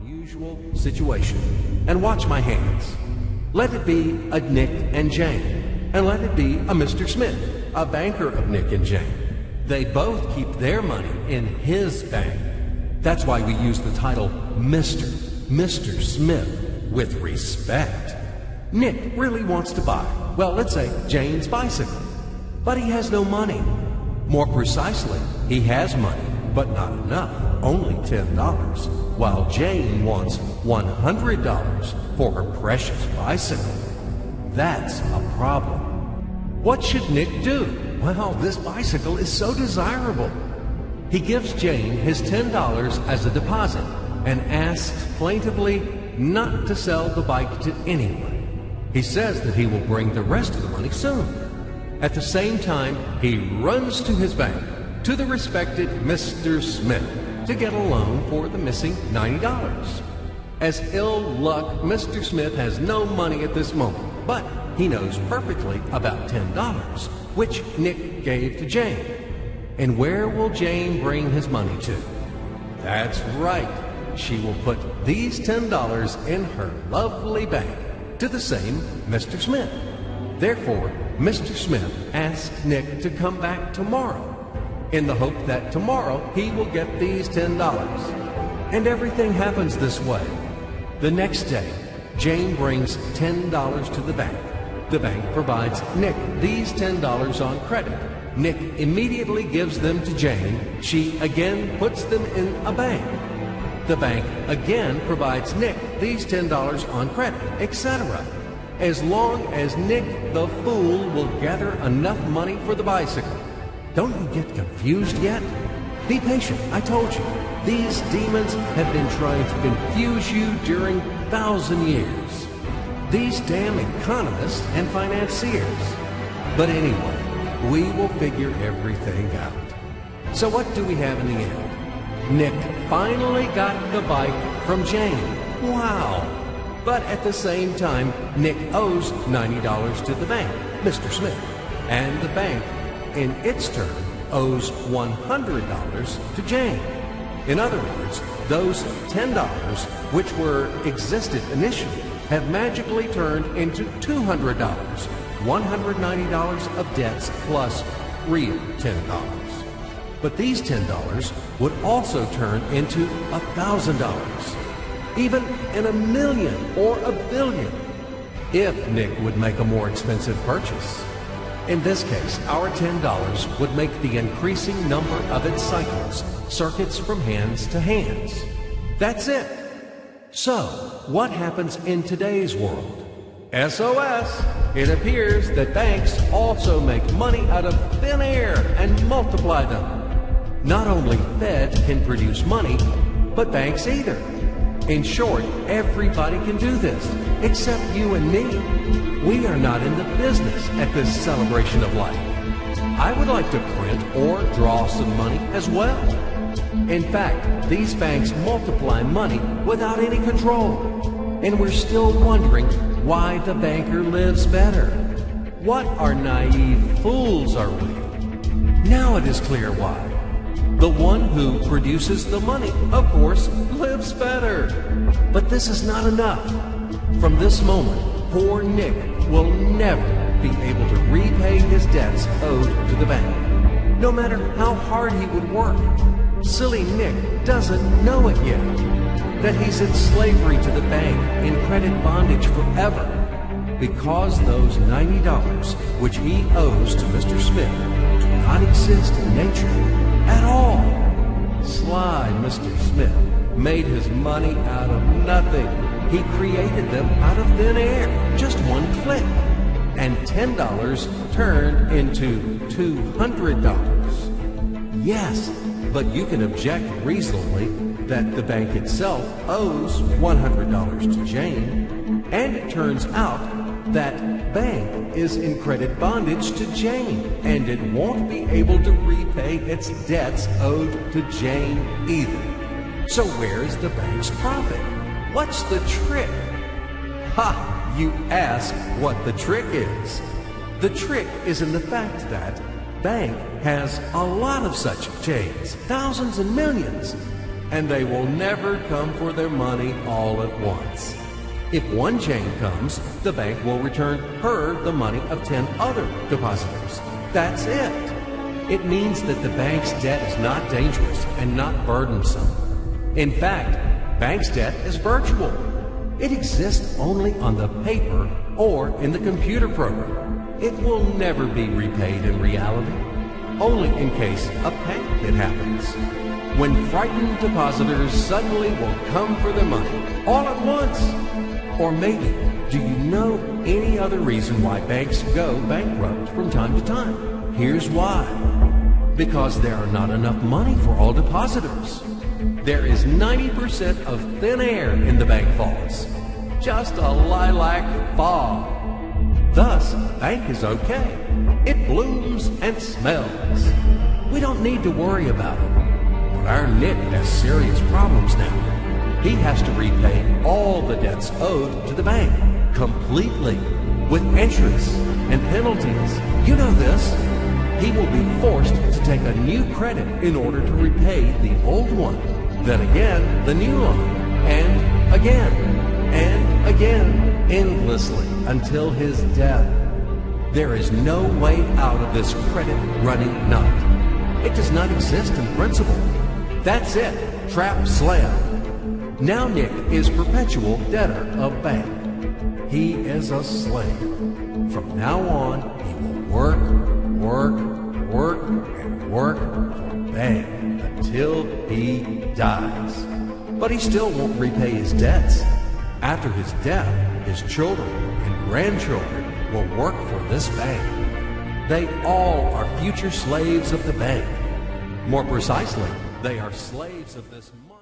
unusual situation and watch my hands. Let it be a Nick and Jane, and let it be a Mr. Smith, a banker of Nick and Jane. They both keep their money in his bank. That's why we use the title Mr. Smith with respect. Nick really wants to buy, well, let's say Jane's bicycle, but he has no money. More precisely, he has money, but not enough, only $10, while Jane wants $100 for her precious bicycle. That's a problem. What should Nick do? Well, this bicycle is so desirable. He gives Jane his $10 as a deposit and asks plaintively not to sell the bike to anyone. He says that he will bring the rest of the money soon. At the same time, he runs to his bank, to the respected Mr. Smith, to get a loan for the missing $90. As ill luck, Mr. Smith has no money at this moment, but he knows perfectly about $10, which Nick gave to Jane. And where will Jane bring his money to? That's right. She will put these $10 in her lovely bank to the same Mr. Smith. Therefore, Mr. Smith asks Nick to come back tomorrow in the hope that tomorrow he will get these $10. And everything happens this way. The next day, Jane brings $10 to the bank. The bank provides Nick these $10 on credit. Nick immediately gives them to Jane. She again puts them in a bank. The bank again provides Nick these $10 on credit, etc. As long as Nick the fool will gather enough money for the bicycle. Don't you get confused yet? Be patient, I told you. These demons have been trying to confuse you during 1,000 years. These damn economists and financiers. But anyway, we will figure everything out. So what do we have in the end? Nick finally got the bike from Jane. Wow! But at the same time, Nick owes $90 to the bank, Mr. Smith. And the bank, in its turn, owes $100 to Jane. In other words, those $10, which existed initially, have magically turned into $200, $190 of debts plus real $10. But these $10 would also turn into $1,000, even in a million or a billion, if Nick would make a more expensive purchase. In this case, our $10 would make the increasing number of its cycles, circuits from hands to hands. That's it. So, what happens in today's world? SOS! It appears that banks also make money out of thin air and multiply them. Not only Fed can produce money, but banks either. In short, everybody can do this, except you and me. We are not in the business at this celebration of life. I would like to print or draw some money as well. In fact, these banks multiply money without any control. And we're still wondering why the banker lives better. What are naive fools are we? Now it is clear why. The one who produces the money, of course, lives better. But this is not enough. From this moment, poor Nick will never be able to repay his debts owed to the bank, no matter how hard he would work. Silly Nick doesn't know it yet, that he's in slavery to the bank, in credit bondage forever, because those $90 which he owes to Mr. Smith do not exist in nature at all. Sly Mr. Smith made his money out of nothing. He created them out of thin air, just one click. And $10 turned into $200. Yes, but you can object reasonably that the bank itself owes $100 to Jane. And it turns out that bank is in credit bondage to Jane, and it won't be able to repay its debts owed to Jane either. So where's the bank's profit? What's the trick? Ha! You ask what the trick is. The trick is in the fact that bank has a lot of such chains, thousands and millions. and they will never come for their money all at once. If one Jane comes, the bank will return her the money of 10 other depositors. That's it. It means that the bank's debt is not dangerous and not burdensome. In fact, bank's debt is virtual. It exists only on the paper or in the computer program. It will never be repaid in reality, only in case a panic hit happens, when frightened depositors suddenly will come for their money all at once. Or maybe, do you know any other reason why banks go bankrupt from time to time? Here's why. Because there are not enough money for all depositors. There is 90% of thin air in the bank vaults. Just a lilac fog. Thus, bank is okay. It blooms and smells. We don't need to worry about it. But our Nick has serious problems now. He has to repay all the debts owed to the bank, completely, with interest and penalties. You know this. He will be forced to take a new credit in order to repay the old one. Then again, the new one, and again, endlessly until his death. There is no way out of this credit running knot. It does not exist in principle. That's it. Trap slammed. Now Nick is perpetual debtor of bank. He is a slave. From now on, he will work for bank until he dies. But he still won't repay his debts. After his death, his children and grandchildren will work for this bank. They all are future slaves of the bank. More precisely, they are slaves of this money.